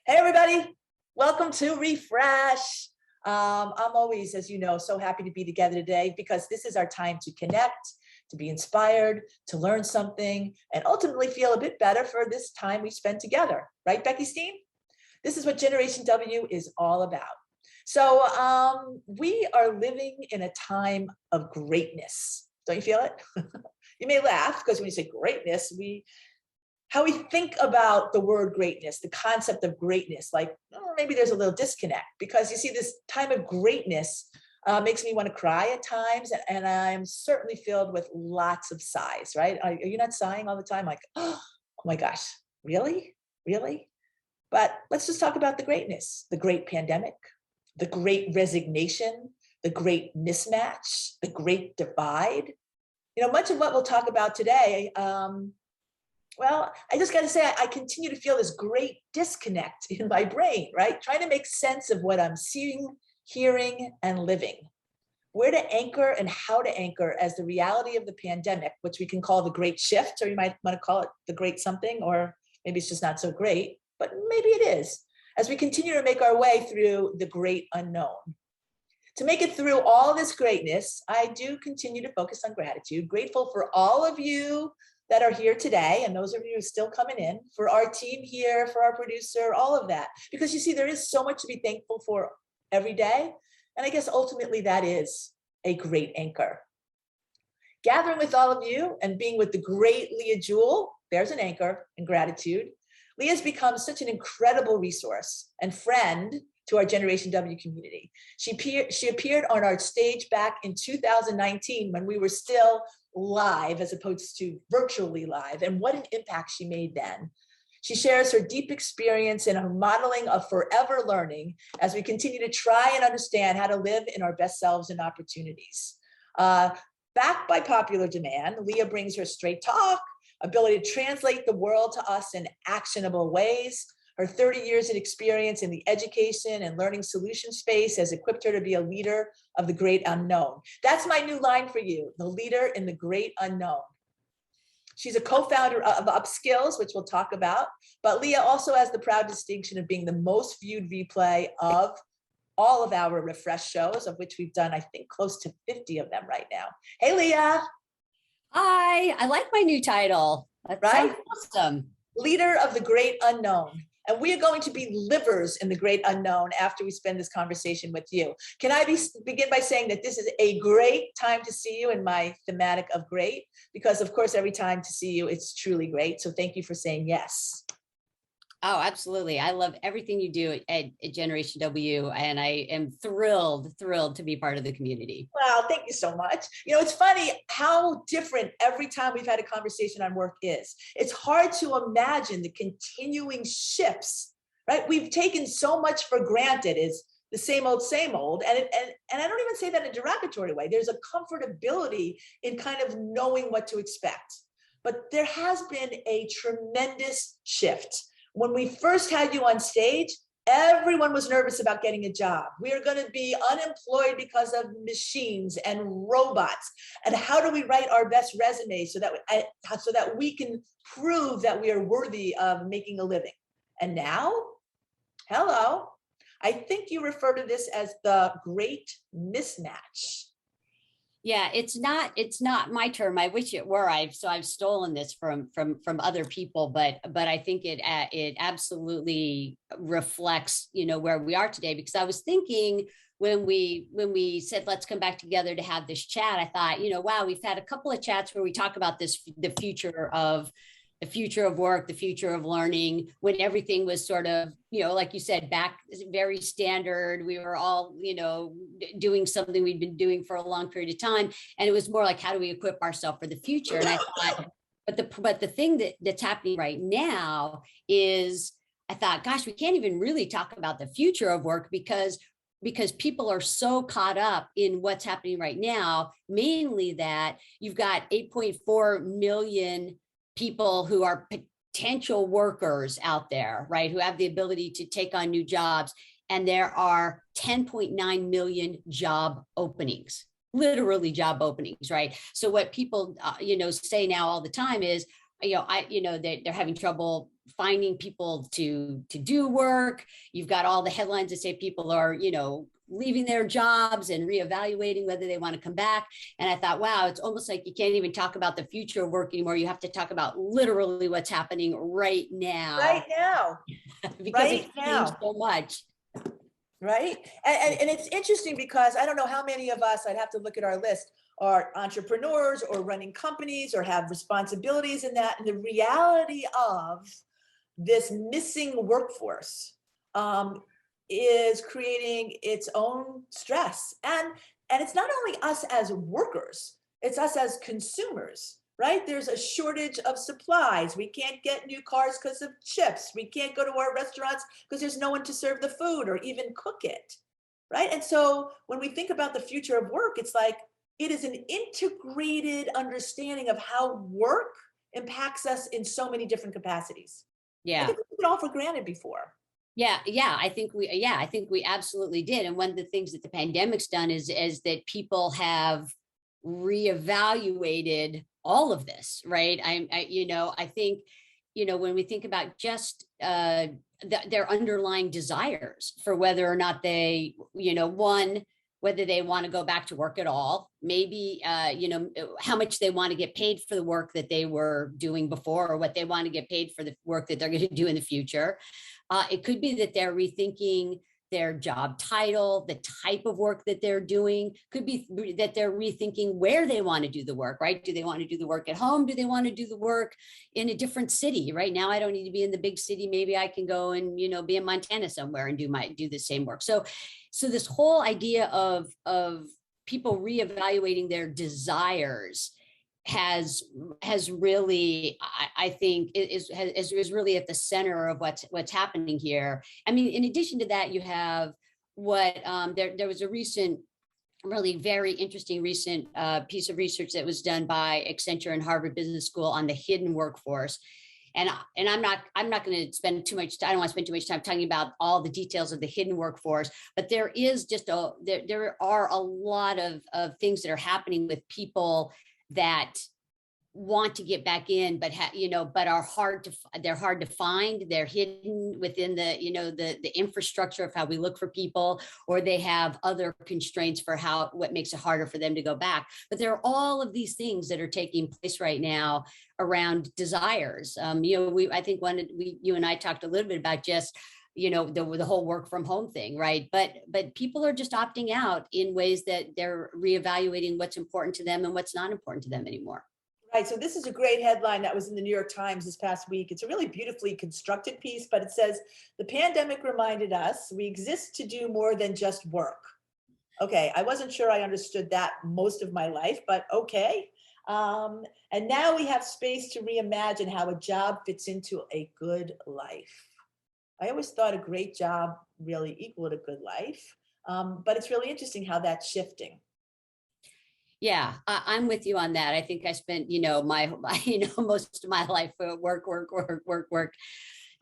Hey, everybody. Welcome to Refresh. I'm always, as you know, so happy to be together today because this is our time to connect, to be inspired, to learn something, and ultimately feel a bit better for this time we spend together. Right, Becky Steen? This is what Generation W is all about. So we are living in a time of greatness. Don't you feel it? You may laugh because when you say greatness, how we think about the word greatness, the concept of greatness, like maybe there's a little disconnect because you see this time of greatness makes me want to cry at times, and I'm certainly filled with lots of sighs, right? Are you not sighing all the time? Like, oh my gosh, really? Really? But let's just talk about the greatness, the great pandemic, the great resignation, the great mismatch, the great divide. Much of what we'll talk about today, well, I just got to say, I continue to feel this great disconnect in my brain, right? Trying to make sense of what I'm seeing, hearing, and living. Where to anchor and how to anchor as the reality of the pandemic, which we can call the great shift, or you might want to call it the great something, or maybe it's just not so great, but maybe it is, as we continue to make our way through the great unknown. To make it through all this greatness, I do continue to focus on gratitude, grateful for all of you that are here today, and those of you who are still coming in, for our team here, for our producer, all of that. Because you see, there is so much to be thankful for every day. And I guess ultimately that is a great anchor. Gathering with all of you and being with the great Leah Jewell, there's an anchor in gratitude. Leah's become such an incredible resource and friend to our Generation W community. She appeared on our stage back in 2019 when we were still live as opposed to virtually live, and what an impact she made then. She shares her deep experience in her modeling of forever learning as we continue to try and understand how to live in our best selves and opportunities. Backed by popular demand, Leah brings her straight talk, ability to translate the world to us in actionable ways. Her 30 years of experience in the education and learning solution space has equipped her to be a leader of the great unknown. That's my new line for you, the leader in the great unknown. She's a co-founder of UPSKLS, which we'll talk about, but Leah also has the proud distinction of being the most viewed replay of all of our Refresh shows, of which we've done, I think, close to 50 of them right now. Hey, Leah. Hi, I like my new title. That right? Awesome. Leader of the great unknown. And we are going to be livers in the great unknown after we spend this conversation with you. Can I begin by saying that this is a great time to see you in my thematic of great, because of course, every time to see you, it's truly great. So thank you for saying yes. Oh, absolutely. I love everything you do at Generation W, and I am thrilled to be part of the community. Well, thank you so much. It's funny how different every time we've had a conversation on work is. It's hard to imagine the continuing shifts, right? We've taken so much for granted as the same old, and I don't even say that in a derogatory way. There's a comfortability in kind of knowing what to expect. But there has been a tremendous shift. When we first had you on stage, everyone was nervous about getting a job. We are going to be unemployed because of machines and robots. And how do we write our best resume so that we can prove that we are worthy of making a living? And now, hello, I think you refer to this as the Great Mismatch. Yeah, it's not my term. I wish it were. I've stolen this from other people, but I think it absolutely reflects, where we are today. Because I was thinking when we said let's come back together to have this chat, I thought, wow, we've had a couple of chats where we talk about the future of work, the future of learning, when everything was sort of, like you said, back very standard. We were all, doing something we'd been doing for a long period of time. And it was more like, how do we equip ourselves for the future? And I thought, but the thing that's happening right now is, I thought, gosh, we can't even really talk about the future of work because people are so caught up in what's happening right now, mainly that you've got 8.4 million people who are potential workers out there, right? Who have the ability to take on new jobs. And there are 10.9 million job openings, literally job openings, right? So what people, say now all the time is, they're having trouble finding people to do work. You've got all the headlines that say people are, leaving their jobs and reevaluating whether they want to come back. And I thought, wow, it's almost like you can't even talk about the future of work anymore. You have to talk about literally what's happening right now. Right now. Because Right it's changed now. so much. Right. And it's interesting because I don't know how many of us, I'd have to look at our list, are entrepreneurs or running companies or have responsibilities in that. And the reality of this missing workforce is creating its own stress. And it's not only us as workers, it's us as consumers, right? There's a shortage of supplies. We can't get new cars because of chips. We can't go to our restaurants because there's no one to serve the food or even cook it, right? And so when we think about the future of work, it's like it is an integrated understanding of how work impacts us in so many different capacities. I Yeah. think we took it all for granted before. Yeah, I think we absolutely did. And one of the things that the pandemic's done is that people have reevaluated all of this, right? I think, when we think about just their underlying desires for whether or not they, one, whether they want to go back to work at all, maybe, how much they want to get paid for the work that they were doing before, or what they want to get paid for the work that they're going to do in the future. It could be that they're rethinking their job title, the type of work that they're doing. Could be that they're rethinking where they want to do the work, right? Do they want to do the work at home? Do they want to do the work in a different city? Right now, I don't need to be in the big city. Maybe I can go and, be in Montana somewhere and do the same work. So this whole idea of people reevaluating their desires has really, I think, is really at the center of what's happening here. I mean, in addition to that, you have what there was a recent, really very interesting recent piece of research that was done by Accenture and Harvard Business School on the hidden workforce. And I'm not going to spend too much time. I don't want to spend too much time talking about all the details of the hidden workforce, but there is just there are a lot of things that are happening with people that want to get back in, but but are they're hard to find. They're hidden within the infrastructure of how we look for people, or they have other constraints for what makes it harder for them to go back. But there are all of these things that are taking place right now around desires. I think you and I talked a little bit about just the whole work from home thing, right? But people are just opting out in ways that they're reevaluating what's important to them and what's not important to them anymore. Right. So this is a great headline that was in the New York Times this past week. It's a really beautifully constructed piece, but it says, the pandemic reminded us we exist to do more than just work. Okay. I wasn't sure I understood that most of my life, but okay. And now we have space to reimagine how a job fits into a good life. I always thought a great job really equaled a good life. But it's really interesting how that's shifting. Yeah, I'm with you on that. I think I spent, my most of my life work.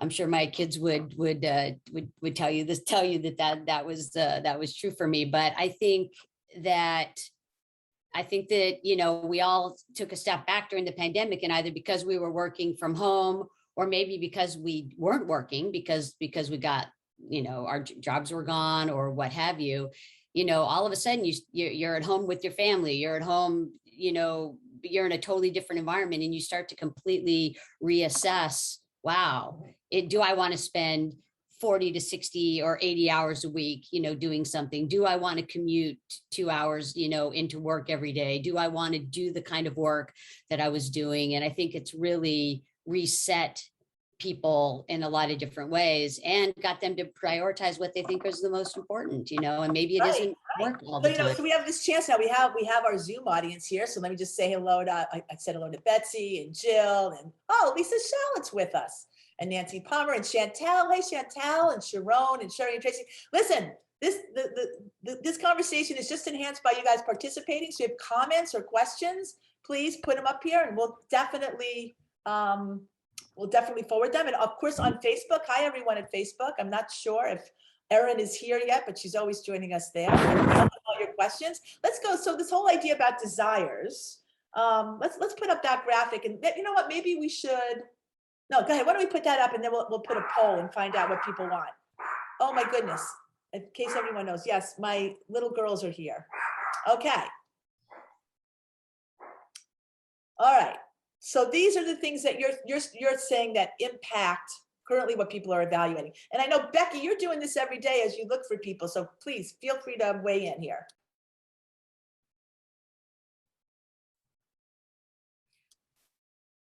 I'm sure my kids would tell you that was true for me. But I think that we all took a step back during the pandemic, and either because we were working from home, or maybe because we weren't working because we got, our jobs were gone or what have you. All of a sudden you're at home with your family, you're at home, you're in a totally different environment, and you start to completely reassess, wow, do I want to spend 40 to 60 or 80 hours a week, doing something? Do I want to commute 2 hours, into work every day? Do I want to do the kind of work that I was doing? And I think it's really reset people in a lot of different ways and got them to prioritize what they think is the most important, and maybe it isn't work all the time. So we have this chance now. We have our Zoom audience here. So let me just say hello to, I said hello to Betsy and Jill, and Lisa Shallot's with us, and Nancy Palmer and Chantel. Hey, Chantel and Sharon and Sherry and Tracy. Listen, this conversation is just enhanced by you guys participating. So if you have comments or questions, please put them up here, and we'll definitely forward them. And of course on Facebook. Hi everyone at Facebook. I'm not sure if Erin is here yet, but she's always joining us there. All your questions. Let's go. So this whole idea about desires, let's put up that graphic, and you know what, maybe we should, No, go ahead. Why don't we put that up and then we'll put a poll and find out what people want. Oh my goodness. In case everyone knows, yes, my little girls are here. Okay. All right. So these are the things that you're saying that impact currently what people are evaluating. And I know, Becky, you're doing this every day as you look for people. So please feel free to weigh in here.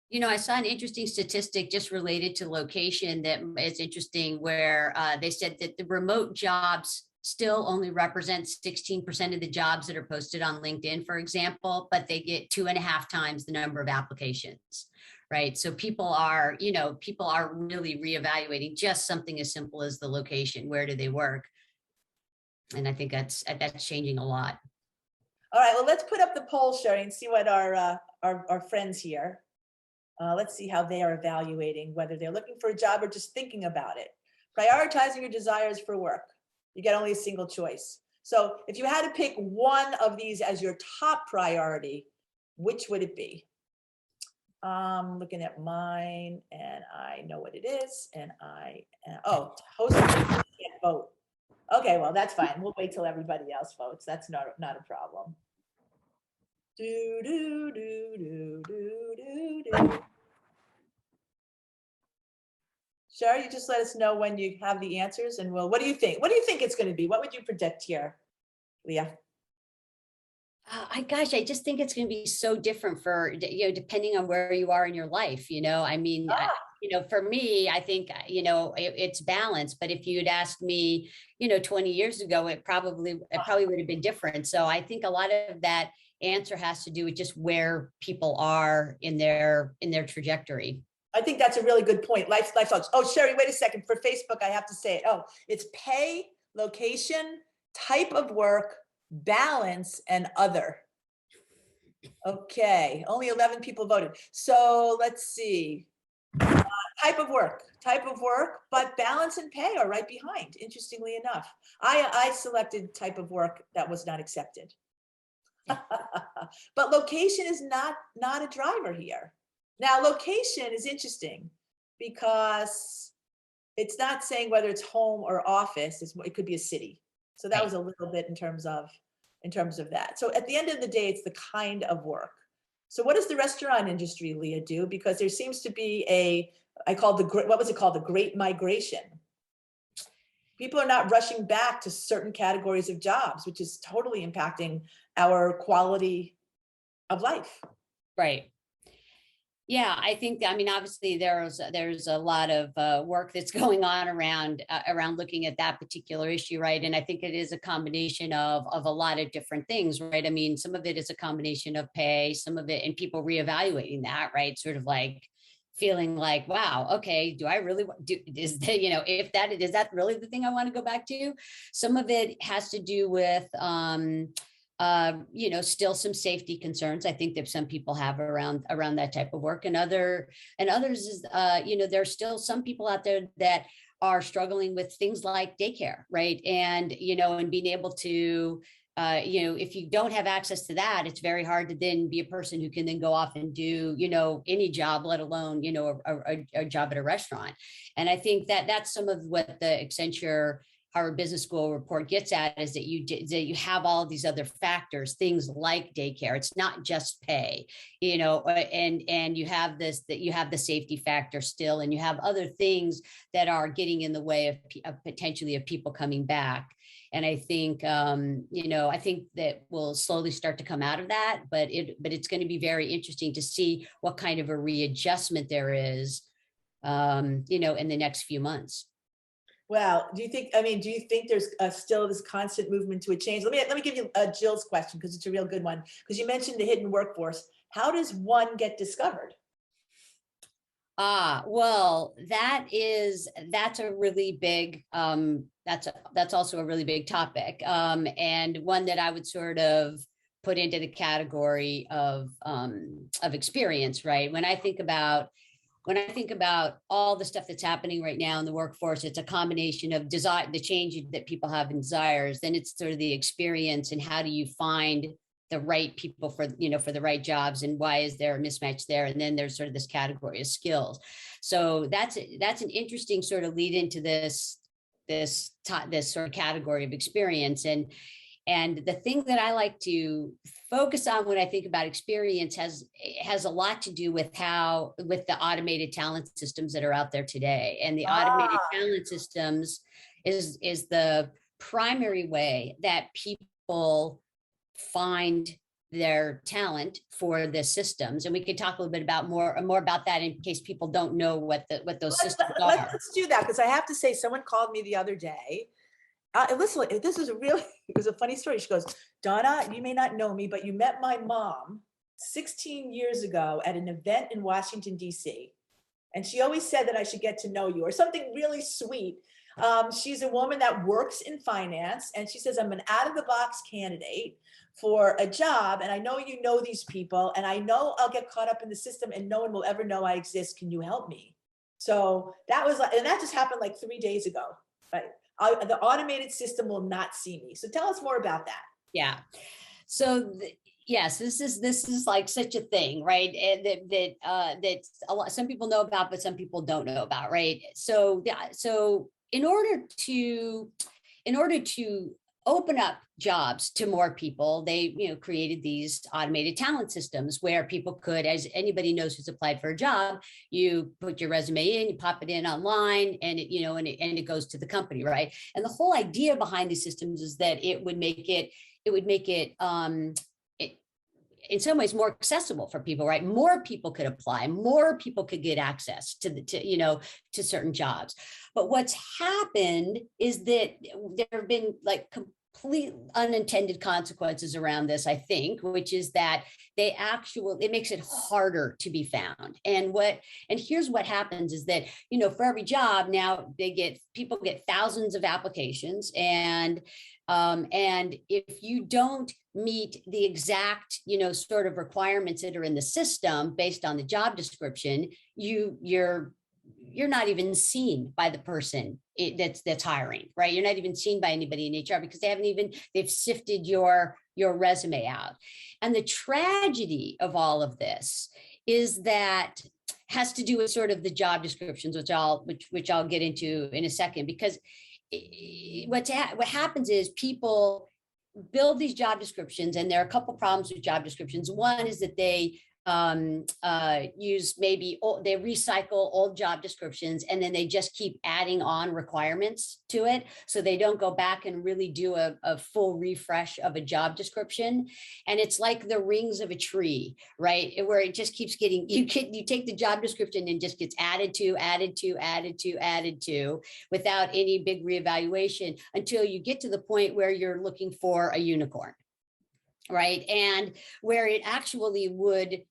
You know, I saw an interesting statistic just related to location that is interesting, where they said that the remote jobs still only represent 16% of the jobs that are posted on LinkedIn, for example, but they get 2.5 times the number of applications, right? So people are really reevaluating just something as simple as the location. Where do they work? And I think that's changing a lot. All right, well, let's put up the poll, Sherry, and see what our friends here. Let's see how they are evaluating whether they're looking for a job or just thinking about it. Prioritizing your desires for work. You get only a single choice. So if you had to pick one of these as your top priority, which would it be? Looking at mine, and I know what it is. And host can't vote. Okay, well, that's fine. We'll wait till everybody else votes. That's not a problem. Do, do, do, do, do, do, do. Sherry, you just let us know when you have the answers, and what do you think? What do you think it's going to be? What would you predict here, Leah? I just think it's going to be so different for, depending on where you are in your life. I mean, for me, I think, it's balanced. But if you'd asked me, 20 years ago, it probably would have been different. So I think a lot of that answer has to do with just where people are in their trajectory. I think that's a really good point. Life thoughts. Oh, Sherry, wait a second. For Facebook, I have to say it. Oh, it's pay, location, type of work, balance, and other. Okay, only 11 people voted. So let's see. Type of work, but balance and pay are right behind, interestingly enough. I selected type of work that was not accepted. But location is not a driver here. Now, location is interesting because it's not saying whether it's home or office. It could be a city. So that was a little bit in terms of that. So at the end of the day, it's the kind of work. So what does the restaurant industry, Leah, do? Because there seems to be what was it called? The Great Migration. People are not rushing back to certain categories of jobs, which is totally impacting our quality of life. Right. Yeah, I think, obviously there's a lot of work that's going on around looking at that particular issue, right? And I think it is a combination of a lot of different things, right? I mean, some of it is a combination of pay, some of it, and people reevaluating that, right? Sort of like feeling like, wow, okay, do I really is that really the thing I want to go back to? Some of it has to do with still some safety concerns I think that some people have around that type of work, and others is, there's still some people out there that are struggling with things like daycare, right? And, and being able to, if you don't have access to that, it's very hard to then be a person who can then go off and do, any job, let alone, a job at a restaurant. And I think that that's some of what the Accenture Harvard Business School report gets at, is that you have all of these other factors, things like daycare. It's not just pay, and you have the safety factor still, and you have other things that are getting in the way of potentially of people coming back. And I think, I think that we'll slowly start to come out of that, but it's going to be very interesting to see what kind of a readjustment there is, in the next few months. Well, do you think there's still this constant movement to a change? Let me give you Jill's question, because it's a real good one. Because you mentioned the hidden workforce. How does one get discovered? Well, that's a really big, that's also a really big topic. And one that I would sort of put into the category of experience, right? When I think about all the stuff that's happening right now in the workforce, it's a combination of the change that people have in desires. Then it's sort of the experience, and how do you find the right people for, for the right jobs, and why is there a mismatch there? And then there's sort of this category of skills. So that's an interesting sort of lead into this sort of category of experience. And the thing that I like to focus on when I think about experience has a lot to do with the automated talent systems that are out there today. And the automated talent systems is the primary way that people find their talent for the systems. And we could talk a little bit about more about that in case people don't know what those systems are. Let's do that, because I have to say, someone called me the other day. Listen, this is it was a funny story. She goes, Donna, you may not know me, but you met my mom 16 years ago at an event in Washington, D.C. And she always said that I should get to know you, or something really sweet. She's a woman that works in finance, and she says, I'm an out-of-the-box candidate for a job, and I know you know these people, and I know I'll get caught up in the system and no one will ever know I exist. Can you help me? So that was, and that just happened like 3 days ago, right? The automated system will not see me. So tell us more about that. Yeah. So yes, this is like such a thing, right? And that a lot, some people know about, but some people don't know about, right? So yeah, so in order to open up jobs to more people, they created these automated talent systems where people could, as anybody knows who's applied for a job, you put your resume in, you pop it in online, and it goes to the company, right? And the whole idea behind these systems is that it would make it in some ways more accessible for people, right? More people could apply, more people could get access to certain jobs. But what's happened is that there have been like complete unintended consequences around this, I think, which is that it makes it harder to be found. And here's what happens is that, for every job now people get thousands of applications, and if you don't meet the exact, sort of requirements that are in the system based on the job description, you're not even seen by the person that's hiring, right? You're not even seen by anybody in HR because they've sifted your resume out. And the tragedy of all of this is that has to do with sort of the job descriptions, which I'll get into in a second, because what happens is people build these job descriptions, and there are a couple problems with job descriptions. One is that they they recycle old job descriptions, and then they just keep adding on requirements to it. So they don't go back and really do a full refresh of a job description. And it's like the rings of a tree, right? Where it just keeps getting, you take the job description and just gets added to without any big reevaluation until you get to the point where you're looking for a unicorn, right? And where it actually would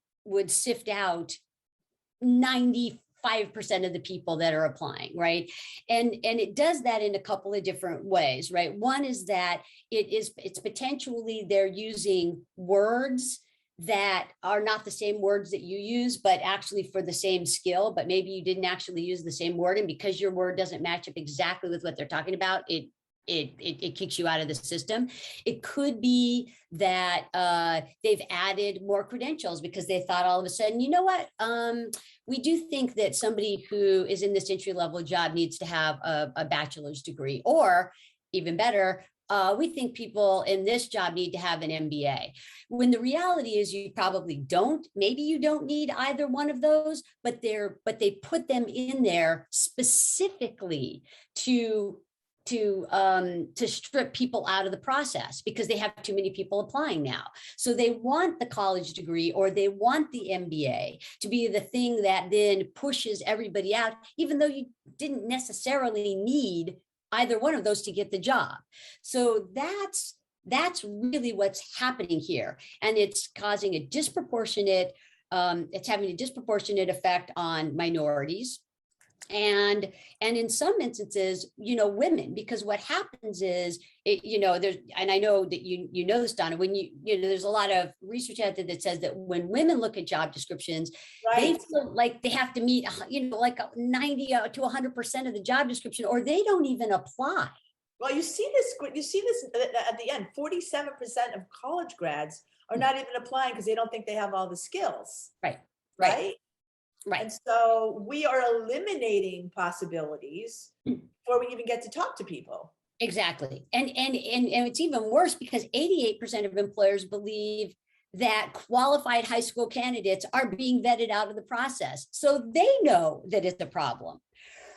sift out 95% of the people that are applying, right? And it does that in a couple of different ways, right? One is that it's potentially they're using words that are not the same words that you use, but actually for the same skill, but maybe you didn't actually use the same word, and because your word doesn't match up exactly with what they're talking about, it kicks you out of the system. It could be that they've added more credentials because they thought all of a sudden, you know what, we do think that somebody who is in this entry level job needs to have a bachelor's degree, or even better, we think people in this job need to have an MBA. When the reality is you probably don't. Maybe you don't need either one of those, but they put them in there specifically to strip people out of the process because they have too many people applying now. So they want the college degree or they want the MBA to be the thing that then pushes everybody out, even though you didn't necessarily need either one of those to get the job. So that's really what's happening here. And it's causing a disproportionate, it's having a disproportionate effect on minorities. And in some instances, women, because what happens is, there's, and I know that you know this, Donna, when there's a lot of research out there that says that when women look at job descriptions, right, they feel like they have to meet, like 90 to 100% of the job description, or they don't even apply. Well, you see this at the end. 47% of college grads are not even applying because they don't think they have all the skills, Right. right? Right. And so we are eliminating possibilities before we even get to talk to people. Exactly. And it's even worse because 88% of employers believe that qualified high school candidates are being vetted out of the process. So they know that it's a problem,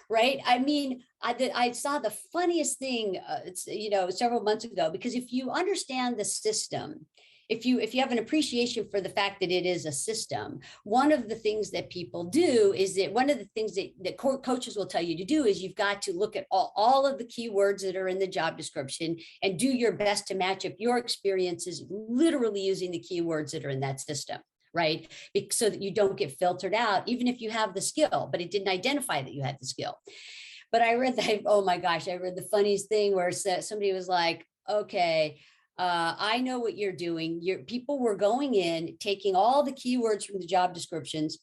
right? I mean, I saw the funniest thing, several months ago, because if you understand the system, if you have an appreciation for the fact that it is a system, one of the things that people do is that one of the things that coaches will tell you to do is you've got to look at all of the keywords that are in the job description and do your best to match up your experiences literally using the keywords that are in that system, right? So that you don't get filtered out, even if you have the skill, but it didn't identify that you had the skill. But I read that, oh my gosh, I read the funniest thing where somebody was like, okay, I know what you're doing. People were going in, taking all the keywords from the job descriptions,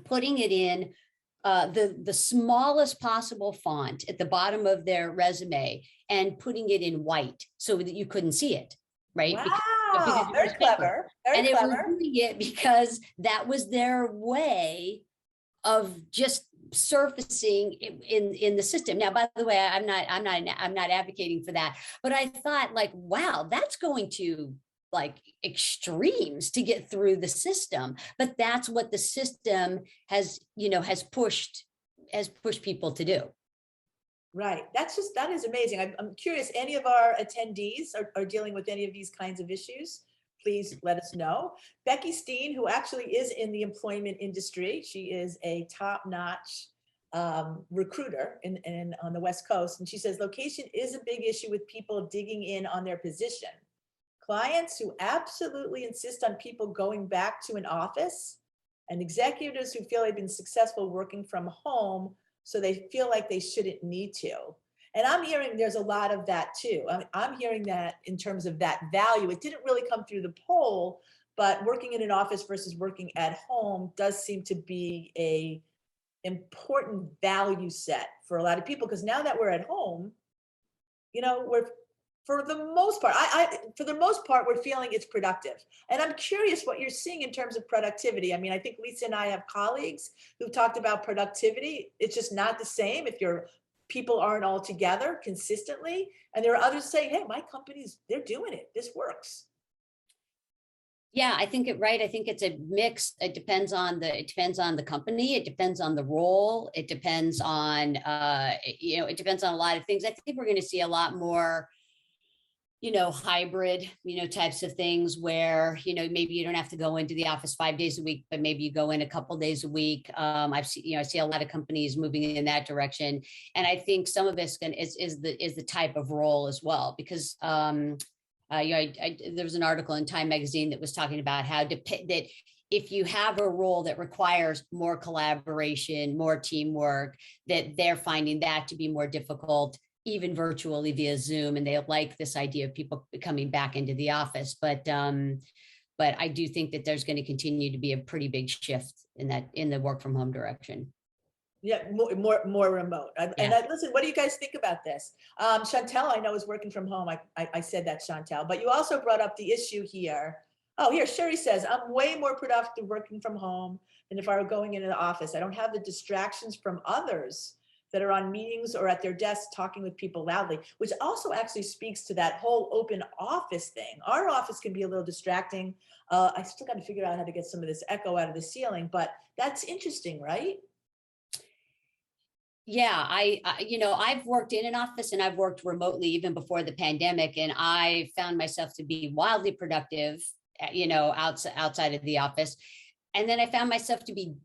putting it in the smallest possible font at the bottom of their resume and putting it in white so that you couldn't see it, right? Wow, very clever, and very it was clever. doing it because that was their way of just surfacing in the system. Now, by the way, I'm not advocating for that, but I thought like, wow, that's going to like extremes to get through the system. But that's what the system has pushed people to do. Right. That is amazing. I'm curious, any of our attendees are dealing with any of these kinds of issues? Please let us know. Becky Steen, who actually is in the employment industry, she is a top-notch recruiter on the West Coast. And she says, location is a big issue with people digging in on their position. Clients who absolutely insist on people going back to an office, and executives who feel they've been successful working from home, so they feel like they shouldn't need to. And I'm hearing there's a lot of that too. I'm hearing that in terms of that value. It didn't really come through the poll, but working in an office versus working at home does seem to be a important value set for a lot of people, because now that we're at home, we're, for the most part, for the most part, we're feeling it's productive. And I'm curious what you're seeing in terms of productivity. I mean, I think Lisa and I have colleagues who've talked about productivity. It's just not the same if your people aren't all together consistently. And there are others saying, hey, my company's, they're doing it. This works. Yeah, I think I think it's a mix. It depends on the company. It depends on the role. It depends on, it depends on a lot of things. I think we're going to see a lot more hybrid, types of things where, maybe you don't have to go into the office 5 days a week, but maybe you go in a couple days a week. I see a lot of companies moving in that direction. And I think some of it's is the type of role as well, because, there was an article in Time Magazine that was talking about how that if you have a role that requires more collaboration, more teamwork, that they're finding that to be more difficult, even virtually via Zoom, and they like this idea of people coming back into the office. But I do think that there's going to continue to be a pretty big shift in the work from home direction. Yeah, more remote. And listen, what do you guys think about this? Chantel, I know, is working from home. I said that, Chantel, but you also brought up the issue here. Oh, here, Sherry says, I'm way more productive working from home than if I were going into the office. I don't have the distractions from others that are on meetings or at their desks talking with people loudly, which also actually speaks to that whole open office thing. Our office can be a little distracting. I still got to figure out how to get some of this echo out of the ceiling, but that's interesting, right? Yeah, I've worked in an office and I've worked remotely even before the pandemic, and I found myself to be wildly productive, outside of the office. And then I found myself to be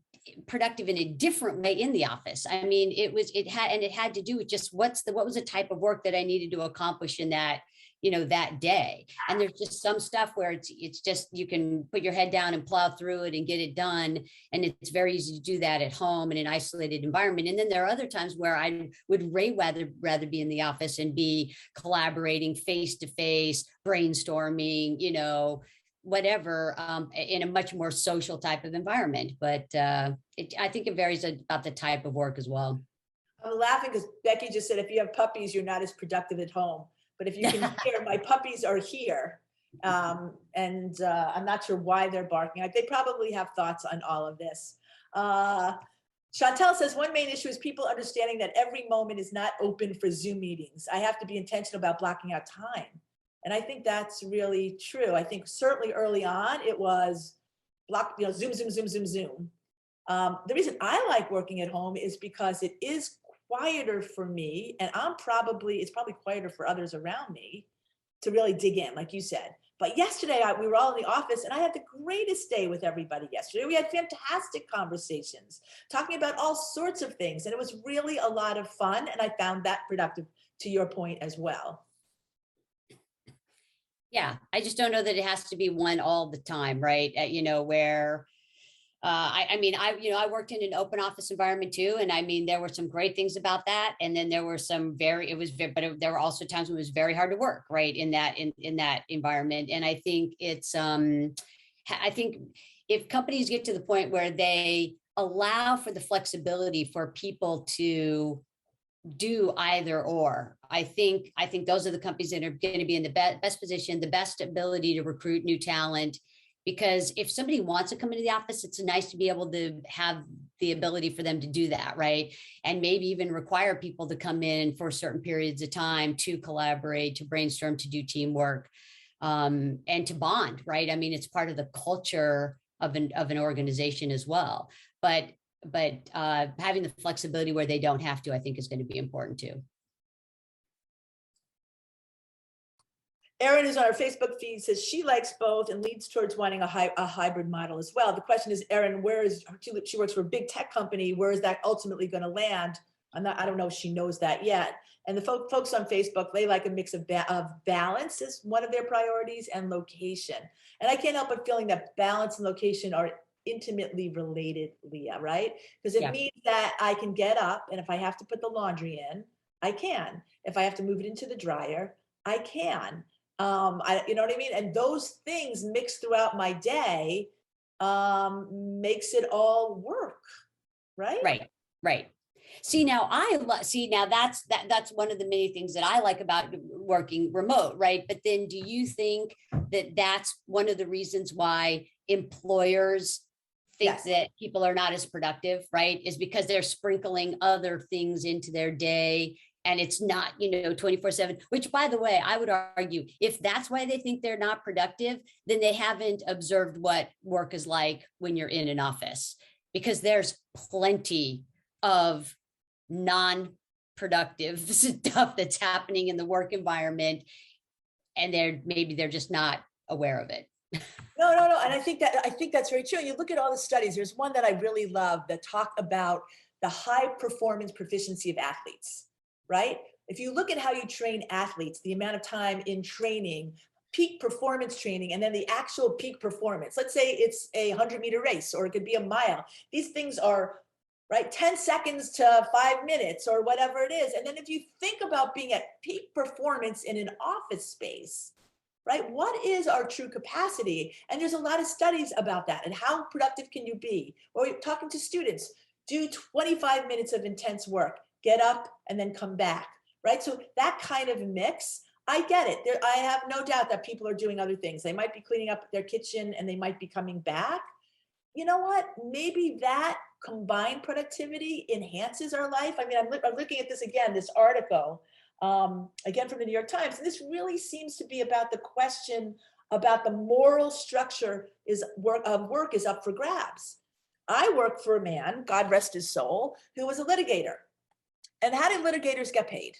productive in a different way in the office. I mean, it had to do with just what was the type of work that I needed to accomplish in that, that day. And there's just some stuff where it's just, you can put your head down and plow through it and get it done. And it's very easy to do that at home in an isolated environment. And then there are other times where I would rather be in the office and be collaborating face to face, brainstorming, whatever, in a much more social type of environment. But I think it varies about the type of work as well. I'm laughing because Becky just said, if you have puppies, you're not as productive at home. But if you can hear, my puppies are here. I'm not sure why they're barking. They probably have thoughts on all of this. Chantel says, one main issue is people understanding that every moment is not open for Zoom meetings. I have to be intentional about blocking out time. And I think that's really true. I think certainly early on, it was block, Zoom, Zoom, Zoom, Zoom, Zoom. The reason I like working at home is because it is quieter for me, and it's probably quieter for others around me to really dig in, like you said. But yesterday, we were all in the office, and I had the greatest day with everybody yesterday. We had fantastic conversations, talking about all sorts of things, and it was really a lot of fun, and I found that productive, to your point as well. Yeah, I just don't know that it has to be one all the time, right? Where I worked in an open office environment too. And I mean, there were some great things about that. And then there were some there were also times when it was very hard to work, right, in that environment. And I think I think if companies get to the point where they allow for the flexibility for people to do either or, I think those are the companies that are going to be in the best position, the best ability to recruit new talent. Because if somebody wants to come into the office, it's nice to be able to have the ability for them to do that, right? And maybe even require people to come in for certain periods of time to collaborate, to brainstorm, to do teamwork, and to bond, right? I mean, it's part of the culture of an organization as well. But having the flexibility where they don't have to, I think, is going to be important too. Erin, who's on our Facebook feed, says she likes both and leads towards wanting a hybrid model as well. The question is, Erin, she works for a big tech company. Where is that ultimately going to land? I don't know if she knows that yet. And the folks on Facebook, they like a mix of balance as one of their priorities, and location. And I can't help but feeling that balance and location are intimately related, Leah, right? Because it means that I can get up, and if I have to put the laundry in, I can. If I have to move it into the dryer, I can. You know what I mean? And those things mixed throughout my day makes it all work, right? Right. See, now that's one of the many things that I like about working remote, right? But then do you think that that's one of the reasons why employers think that people are not as productive, right? Is because they're sprinkling other things into their day, and it's not, 24/7, which, by the way, I would argue, if that's why they think they're not productive, then they haven't observed what work is like when you're in an office, because there's plenty of non-productive stuff that's happening in the work environment, and they're just not aware of it. No. And I think that's very true. You look at all the studies. There's one that I really love that talk about the high performance proficiency of athletes, right? If you look at how you train athletes, the amount of time in training, peak performance training, and then the actual peak performance, let's say it's a 100-meter race, or it could be a mile. These things are, right, 10 seconds to 5 minutes or whatever it is. And then if you think about being at peak performance in an office space, right, what is our true capacity? And there's a lot of studies about that. And how productive can you be? Or you're talking to students, do 25 minutes of intense work, get up and then come back, right? So that kind of mix, I get it. I have no doubt that people are doing other things. They might be cleaning up their kitchen and they might be coming back. You know what? Maybe that combined productivity enhances our life. I mean, I'm looking at this again, this article, again from the New York Times, and this really seems to be about the question about the moral structure of work is up for grabs. I work for a man, God rest his soul, who was a litigator. And how do litigators get paid?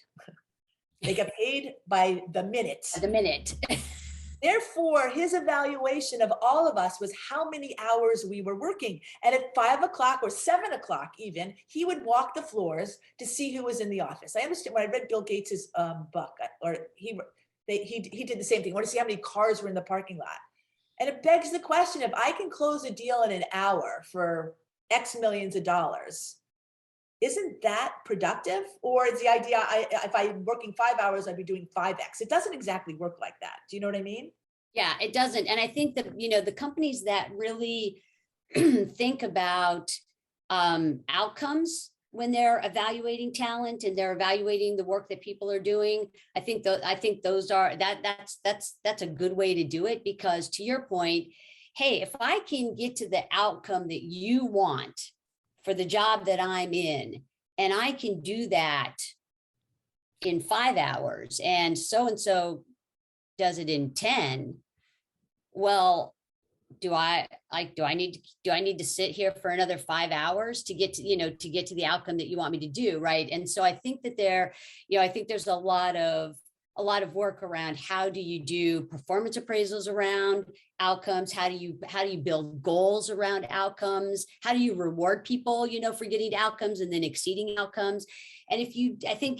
They get paid by the minute. The minute. Therefore, his evaluation of all of us was how many hours we were working. And at 5 o'clock or 7 o'clock even, he would walk the floors to see who was in the office. I understand when I read Bill Gates's book, or he did the same thing. I want to see how many cars were in the parking lot. And it begs the question, if I can close a deal in an hour for X millions of dollars, isn't that productive? Or is the idea, if I'm working 5 hours, I'd be doing 5X? It doesn't exactly work like that. Do you know what I mean? Yeah, it doesn't. And I think that, the companies that really think about outcomes when they're evaluating talent and they're evaluating the work that people are doing. I think those are that's a good way to do it, because to your point, hey, if I can get to the outcome that you want for the job that I'm in, and I can do that in 5 hours, and so does it in 10, well, do I need to sit here for another 5 hours to get to the outcome that you want me to do, right? And so I think that I think there's a lot of work around how do you do performance appraisals around outcomes, how do you build goals around outcomes, how do you reward people for getting to outcomes and then exceeding outcomes. And I think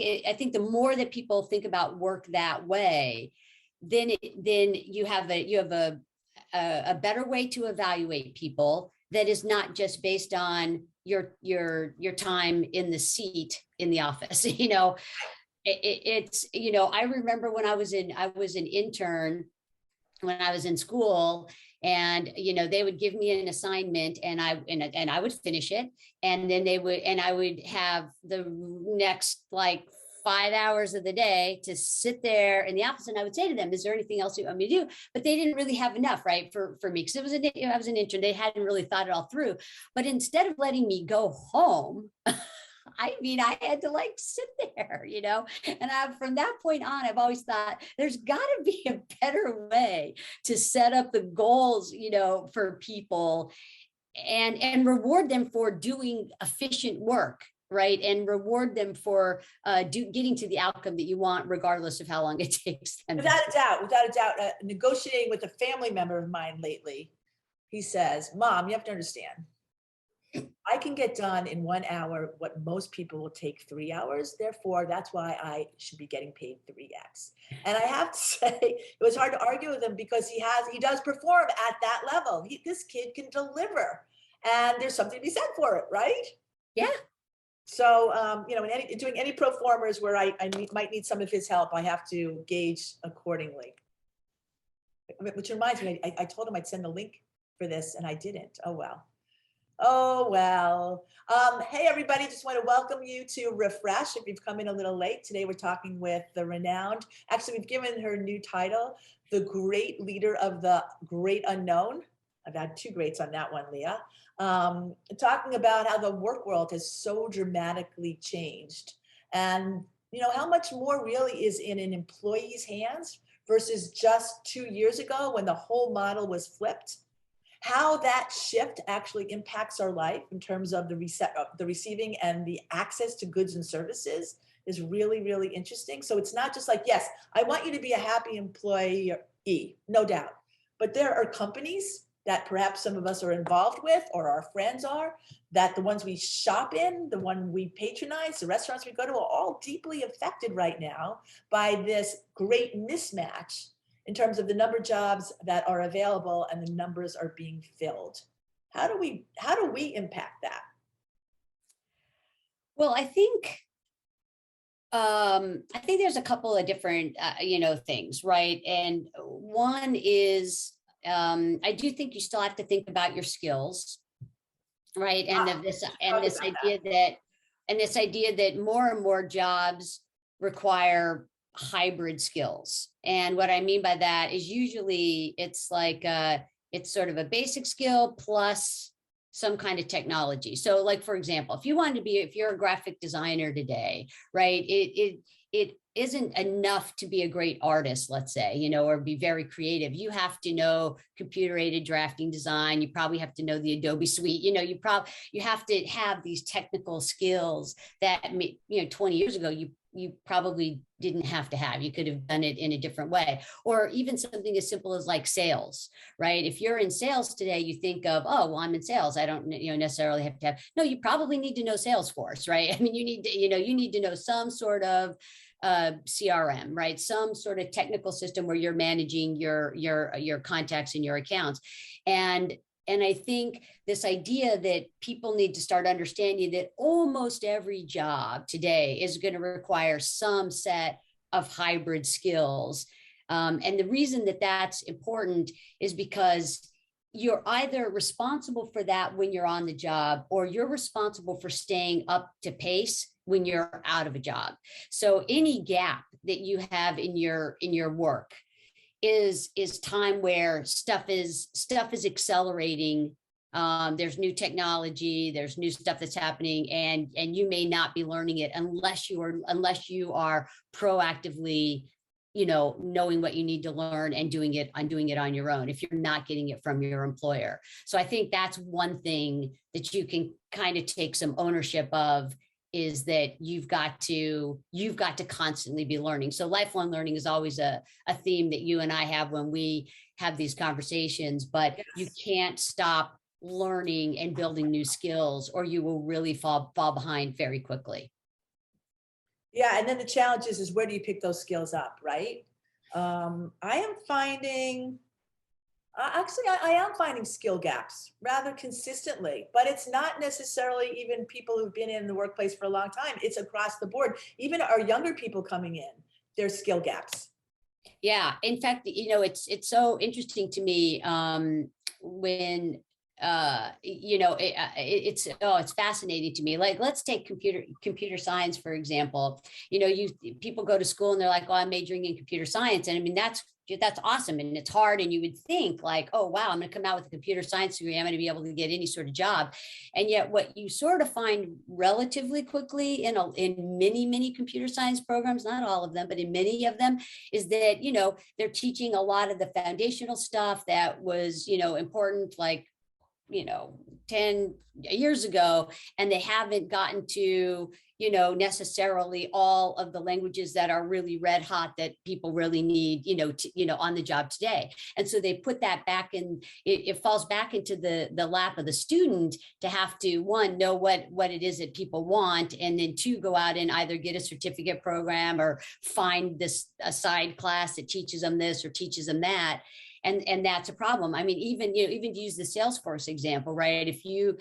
the more that people think about work that way, then you have a better way to evaluate people that is not just based on your time in the seat in the office. It's I remember when I was an intern when I was in school, and they would give me an assignment, and I would finish it, and then I would have the next like 5 hours of the day to sit there in the office, and I would say to them, is there anything else you want me to do? But they didn't really have enough, right, for me, because I was an intern. They hadn't really thought it all through. But instead of letting me go home, I had to like sit there, and from that point on, I've always thought there's got to be a better way to set up the goals, for people, and reward them for doing efficient work, right? And reward them for getting to the outcome that you want, regardless of how long it takes them. Without a doubt, negotiating with a family member of mine lately, he says, Mom, you have to understand, I can get done in 1 hour what most people will take 3 hours. Therefore, that's why I should be getting paid 3x. And I have to say, it was hard to argue with him, because he does perform at that level. This kid can deliver, and there's something to be said for it, right? Yeah. So, doing any pro formers where I might need some of his help, I have to gauge accordingly. Which reminds me, I told him I'd send the link for this, and I didn't. Oh, well. Oh, well. Hey, everybody, just want to welcome you to Refresh. If you've come in a little late, today we're talking with the renowned, actually, we've given her new title, the great leader of the great unknown. I've had 2 greats on that one, Leah. Talking about how the work world has so dramatically changed, and how much more really is in an employee's hands versus just 2 years ago when the whole model was flipped. How that shift actually impacts our life in terms of the receiving and the access to goods and services is really, really interesting. So it's not just like, yes, I want you to be a happy employee, no doubt. But there are companies that perhaps some of us are involved with, or our friends are, that the ones we shop in, the one we patronize, the restaurants we go to, are all deeply affected right now by this great mismatch in terms of the number of jobs that are available and the numbers are being filled. How do we impact that? Well, I think there's a couple of different things, right? And one is I do think you still have to think about your skills, right? And this idea that more and more jobs require hybrid skills. And what I mean by that is usually it's like it's sort of a basic skill plus some kind of technology. So like, for example, if you're a graphic designer today, right, it isn't enough to be a great artist, let's say, or be very creative. You have to know computer aided drafting design. You probably have to know the Adobe suite. You have to have these technical skills that 20 years ago you probably didn't have to have. You could have done it in a different way. Or even something as simple as like sales, right? If you're in sales today, you think of, oh, well, I'm in sales, I don't necessarily have to have. No, you probably need to know Salesforce, right? I mean, you need to know some sort of CRM, right? Some sort of technical system where you're managing your contacts and your accounts. And I think this idea that people need to start understanding that almost every job today is going to require some set of hybrid skills. And the reason that that's important is because you're either responsible for that when you're on the job, or you're responsible for staying up to pace when you're out of a job. So any gap that you have in your work is time where stuff is accelerating. There's new technology, there's new stuff that's happening, and you may not be learning it unless you are proactively, knowing what you need to learn and doing it on your own, if you're not getting it from your employer. So I think that's one thing that you can kind of take some ownership of, is that you've got to constantly be learning. So lifelong learning is always a theme that you and I have when we have these conversations, but you can't stop learning and building new skills, or you will really fall behind very quickly. Yeah, and then the challenge is where do you pick those skills up, right? I am finding, actually, I am finding skill gaps rather consistently, but it's not necessarily even people who've been in the workplace for a long time. It's across the board. Even our younger people coming in, there's skill gaps. Yeah, in fact, it's so interesting to me, when it's fascinating to me. Like, let's take computer science, for example. People go to school and they're like, oh, I'm majoring in computer science. And I mean, that's awesome. And it's hard. And you would think like, oh, wow, I'm going to come out with a computer science degree, I'm going to be able to get any sort of job. And yet what you sort of find relatively quickly in many computer science programs, not all of them, but in many of them, is that, they're teaching a lot of the foundational stuff that was, important, like, 10 years ago, and they haven't gotten to, necessarily all of the languages that are really red hot that people really need, on the job today. And so they put that back in, it falls back into the lap of the student to have to, one, know what it is that people want, and then two, go out and either get a certificate program or find a side class that teaches them this or teaches them that. And that's a problem. I mean, even to use the Salesforce example, right? If you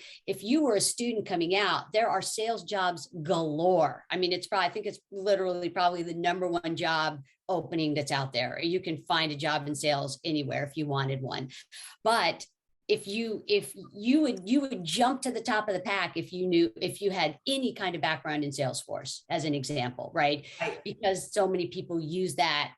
were a student coming out, there are sales jobs galore. I mean, I think it's literally probably the number one job opening that's out there. You can find a job in sales anywhere if you wanted one. But if you would jump to the top of the pack if you had any kind of background in Salesforce, as an example, right? Because so many people use that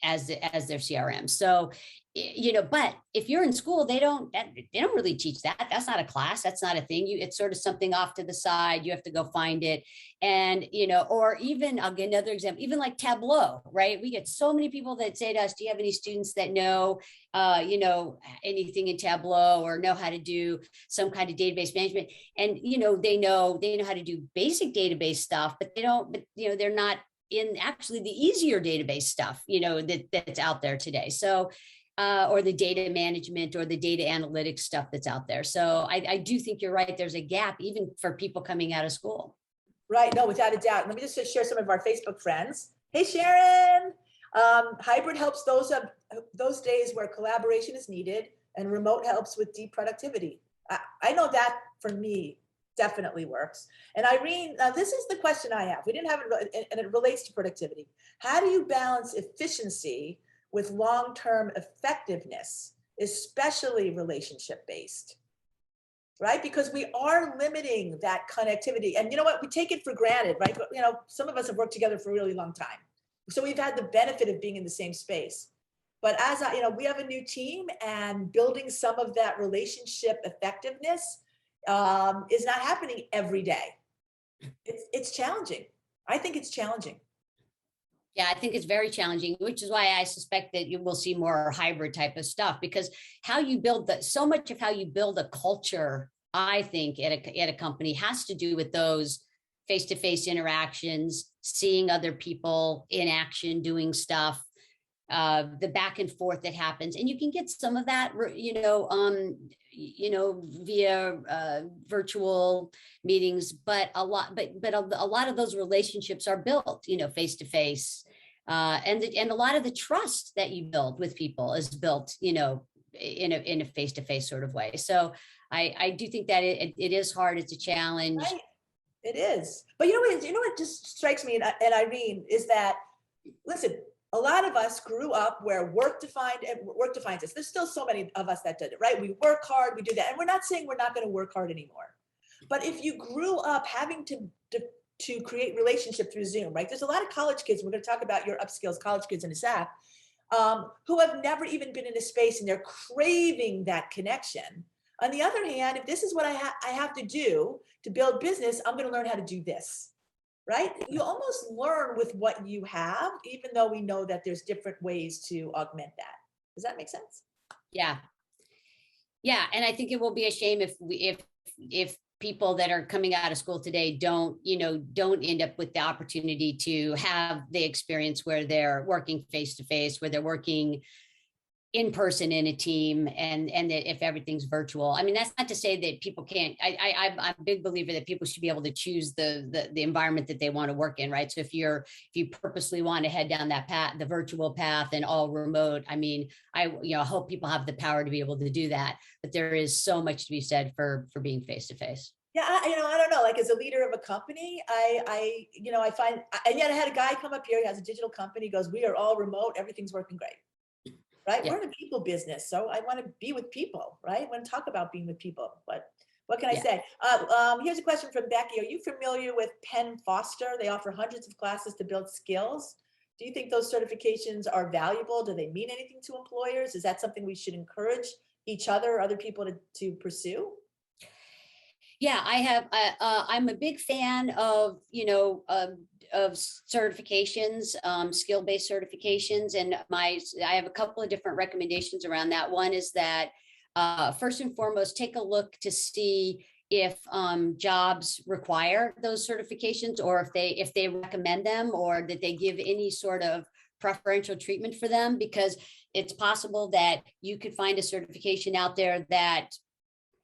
as their CRM. So, but if you're in school, they don't really teach that. That's not a class. That's not a thing. It's sort of something off to the side. You have to go find it. And, or even, I'll get another example, even like Tableau, right? We get so many people that say to us, do you have any students that know, anything in Tableau, or know how to do some kind of database management? And, they know how to do basic database stuff, but they're not in actually the easier database stuff, that's out there today. So, or the data management or the data analytics stuff that's out there. So I do think you're right. There's a gap even for people coming out of school. Right. No, without a doubt. Let me just share some of our Facebook friends. Hey, Sharon. Hybrid helps those days where collaboration is needed, and remote helps with deep productivity. I know that for me definitely works. And Irene, this is the question I have. We didn't have it, and it relates to productivity. How do you balance efficiency with long-term effectiveness, especially relationship-based, right? Because we are limiting that connectivity. And you know what? We take it for granted, right? But, some of us have worked together for a really long time. So we've had the benefit of being in the same space. But as we have a new team, and building some of that relationship effectiveness is not happening every day. It's challenging. I think it's challenging. Yeah, I think it's very challenging, which is why I suspect that you will see more hybrid type of stuff, because so much of how you build a culture, I think, at a company has to do with those face-to-face interactions, seeing other people in action, doing stuff, the back and forth that happens. And you can get some of that, via virtual meetings, but a lot of those relationships are built, face to face, and a lot of the trust that you build with people is built, in a face to face sort of way. So I do think that it is hard. It's a challenge. Right. It is. But you know what just strikes me, and Irene, is that, listen, a lot of us grew up where work defines us. There's still so many of us that did it, right? We work hard, we do that. And we're not saying we're not going to work hard anymore. But if you grew up having to create relationship through Zoom, right? There's a lot of college kids, we're going to talk about your upskills college kids in a sec, who have never even been in a space and they're craving that connection. On the other hand, if this is what I have to do to build business, I'm going to learn how to do this. Right? You almost learn with what you have, even though we know that there's different ways to augment that. Does that make sense? Yeah. Yeah. And I think it will be a shame if people that are coming out of school today don't end up with the opportunity to have the experience where they're working face to face, where they're working in person in a team, and that if everything's virtual. I mean, that's not to say that people can't. I'm a big believer that people should be able to choose the environment that they want to work in, right? So if you purposely want to head down that path, the virtual path and all remote, I mean, I hope people have the power to be able to do that. But there is so much to be said for being face to face. Yeah, I don't know. Like as a leader of a company, I find, and yet I had a guy come up here. He has a digital company. He goes, "We are all remote. Everything's working great." Right? Yeah. We're in a people business, so I want to be with people, right? I want to talk about being with people, but what can I say? Here's a question from Becky. Are you familiar with Penn Foster? They offer hundreds of classes to build skills. Do you think those certifications are valuable? Do they mean anything to employers? Is that something we should encourage each other or other people to pursue? Yeah, I have. I'm a big fan of certifications, skill-based certifications, and I have a couple of different recommendations around that. One is that first and foremost, take a look to see if jobs require those certifications, or if they recommend them, or that they give any sort of preferential treatment for them, because it's possible that you could find a certification out there that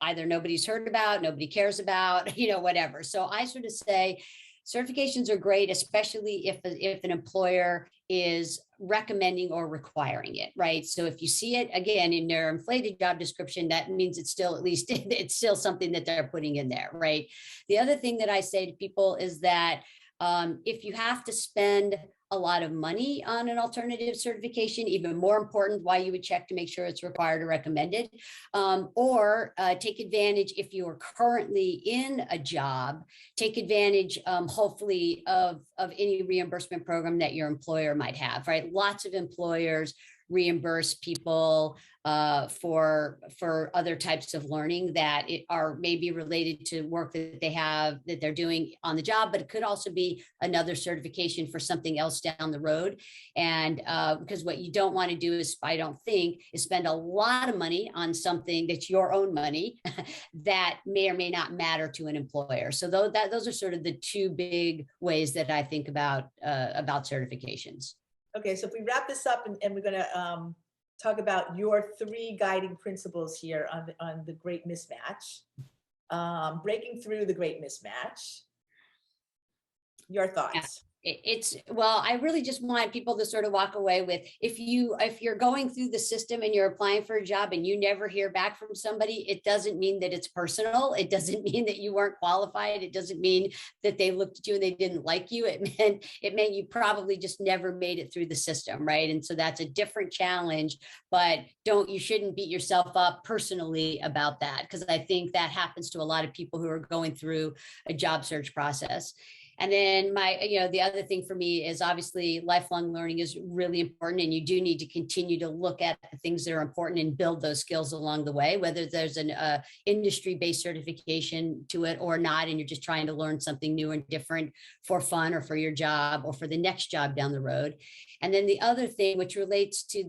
either nobody's heard about, nobody cares about, whatever. So I sort of say certifications are great, especially if an employer is recommending or requiring it, right? So if you see it again in their inflated job description, that means it's still, at least it's still something that they're putting in there, right? The other thing that I say to people is that if you have to spend a lot of money on an alternative certification, even more important, why you would check to make sure it's required or recommended, or take advantage if you are currently in a job, take advantage hopefully of any reimbursement program that your employer might have, right? Lots of employers reimburse people for other types of learning that are maybe related to work that they're doing on the job, but it could also be another certification for something else down the road. And because what you don't want to do is, I don't think, is spend a lot of money on something that's your own money that may or may not matter to an employer. So those are sort of the two big ways that I think about certifications. Okay, so if we wrap this up and we're going to talk about your three guiding principles here on the Great Mismatch, breaking through the Great Mismatch, your thoughts? Well, I really just want people to sort of walk away with, if you're going through the system and you're applying for a job and you never hear back from somebody, it doesn't mean that it's personal. It doesn't mean that you weren't qualified. It doesn't mean that they looked at you and they didn't like you. It meant you probably just never made it through the system, right? And so that's a different challenge, but you shouldn't beat yourself up personally about that, because I think that happens to a lot of people who are going through a job search process. And then the other thing for me is, obviously lifelong learning is really important, and you do need to continue to look at the things that are important and build those skills along the way, whether there's an industry-based certification to it or not, and you're just trying to learn something new and different for fun or for your job or for the next job down the road. And then the other thing, which relates to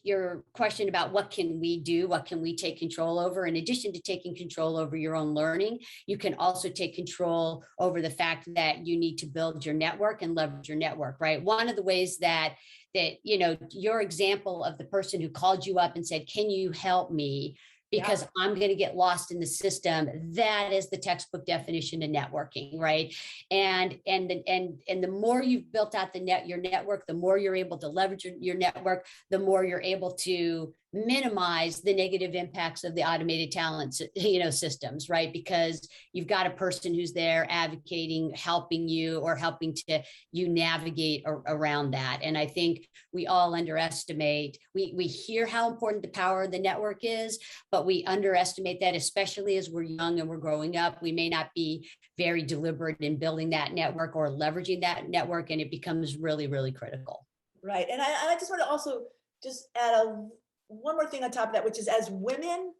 your question about what can we do, what can we take control over? In addition to taking control over your own learning, you can also take control over the fact that you need to build your network and leverage your network, right? One of the ways that your example of the person who called you up and said, "Can you help me?" because I'm going to get lost in the system. That is the textbook definition of networking, right? And the more you've built out your network, the more you're able to leverage your network, the more you're able to minimize the negative impacts of the automated talent, systems, right? Because you've got a person who's there advocating, helping you, or helping to you navigate around that. And I think we all underestimate, we hear how important the power of the network is, but we underestimate that, especially as we're young and we're growing up. We may not be very deliberate in building that network or leveraging that network, and it becomes really, really critical. Right. And I just want to also just add one more thing on top of that, which is, as women,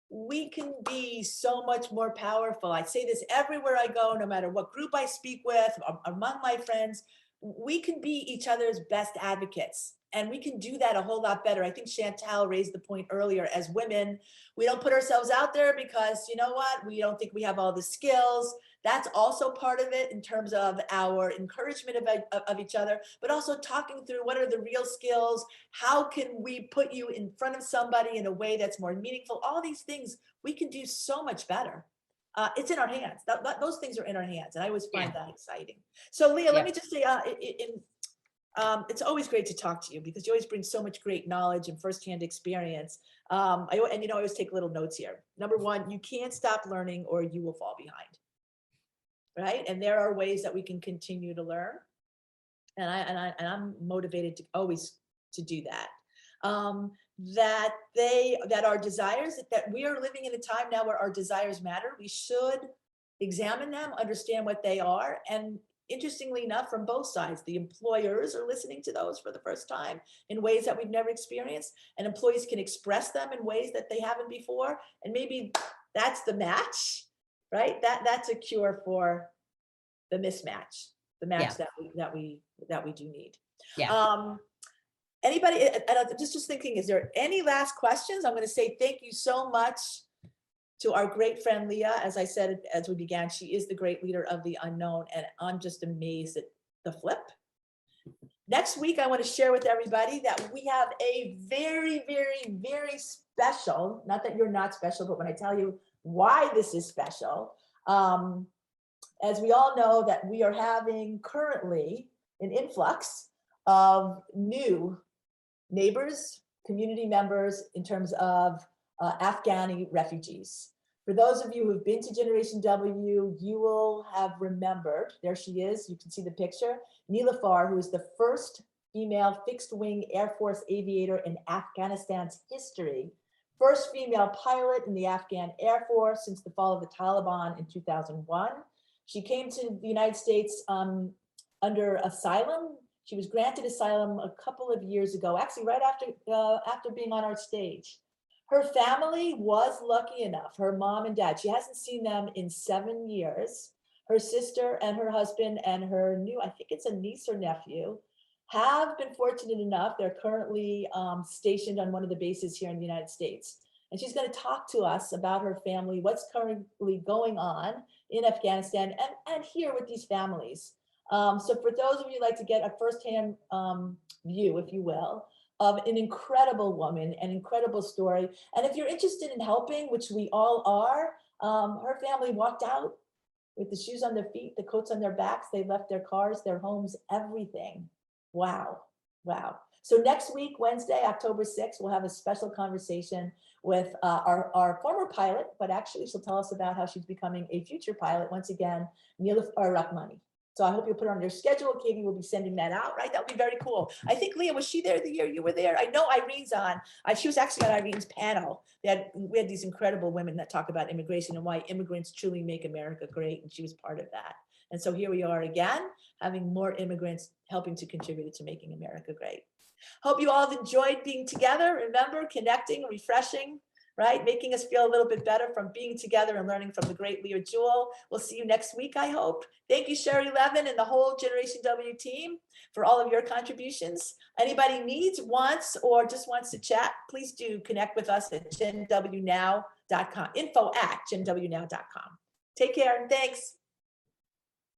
we can be so much more powerful. I say this everywhere I go, no matter what group I speak with, among my friends, we can be each other's best advocates. And we can do that a whole lot better. I think Chantal raised the point earlier. As women, we don't put ourselves out there because, you know what, we don't think we have all the skills. That's also part of it, in terms of our encouragement of each other, but also talking through what are the real skills, how can we put you in front of somebody in a way that's more meaningful. All these things we can do so much better. It's in our hands. Those things are in our hands, and I always find that exciting. So Leah, let me just say, it's always great to talk to you, because you always bring so much great knowledge and firsthand experience. I always take little notes here. Number one, you can't stop learning or you will fall behind. Right? And there are ways that we can continue to learn. And I'm motivated to always to do that. That our desires, that we are living in a time now where our desires matter. We should examine them, understand what they are. And interestingly enough, from both sides, the employers are listening to those for the first time in ways that we've never experienced, and employees can express them in ways that they haven't before. And maybe that's the match. Right? That's a cure for the mismatch, the match that we do need. Yeah. Anybody? I'm just thinking, is there any last questions? I'm going to say thank you so much to our great friend Leah. As I said as we began, she is the great leader of the unknown, and I'm just amazed at the flip. Next week, I want to share with everybody that we have a very, very, very special, not that you're not special, but when I tell you why this is special, as we all know, that we are having currently an influx of new neighbors, community members, in terms of Afghani refugees. For those of you who've been to Generation W, you will have remembered, there she is, you can see the picture, Nilafar, who is the first female fixed-wing Air Force aviator in Afghanistan's history, first female pilot in the Afghan Air Force since the fall of the Taliban in 2001. She came to the United States under asylum. She was granted asylum a couple of years ago, actually right after being on our stage. Her family was lucky enough, her mom and dad, she hasn't seen them in 7 years. Her sister and her husband and her new, I think it's a niece or nephew, have been fortunate enough. They're currently stationed on one of the bases here in the United States. And she's going to talk to us about her family, what's currently going on in Afghanistan and here with these families. So for those of you who like to get a firsthand view, if you will, of an incredible woman, an incredible story. And if you're interested in helping, which we all are, her family walked out with the shoes on their feet, the coats on their backs. They left their cars, their homes, everything. Wow. Wow. So next week, Wednesday, October 6th, we'll have a special conversation with our former pilot, but actually she'll tell us about how she's becoming a future pilot once again, Nilafar Rahmani. So I hope you'll put it on your schedule. Katie will be sending that out, right? That would be very cool. I think, Leah, was she there the year you were there? I know Irene's on. She was actually on Irene's panel. We had these incredible women that talk about immigration and why immigrants truly make America great, and she was part of that. And so here we are again, having more immigrants helping to contribute to making America great. Hope you all enjoyed being together. Remember, connecting, refreshing, right? Making us feel a little bit better from being together and learning from the great Leah Jewell. We'll see you next week, I hope. Thank you, Sherry Levin and the whole Generation W team for all of your contributions. Anybody needs, wants, or just wants to chat, please do connect with us at genwnow.com, info@genwnow.com. Take care and thanks.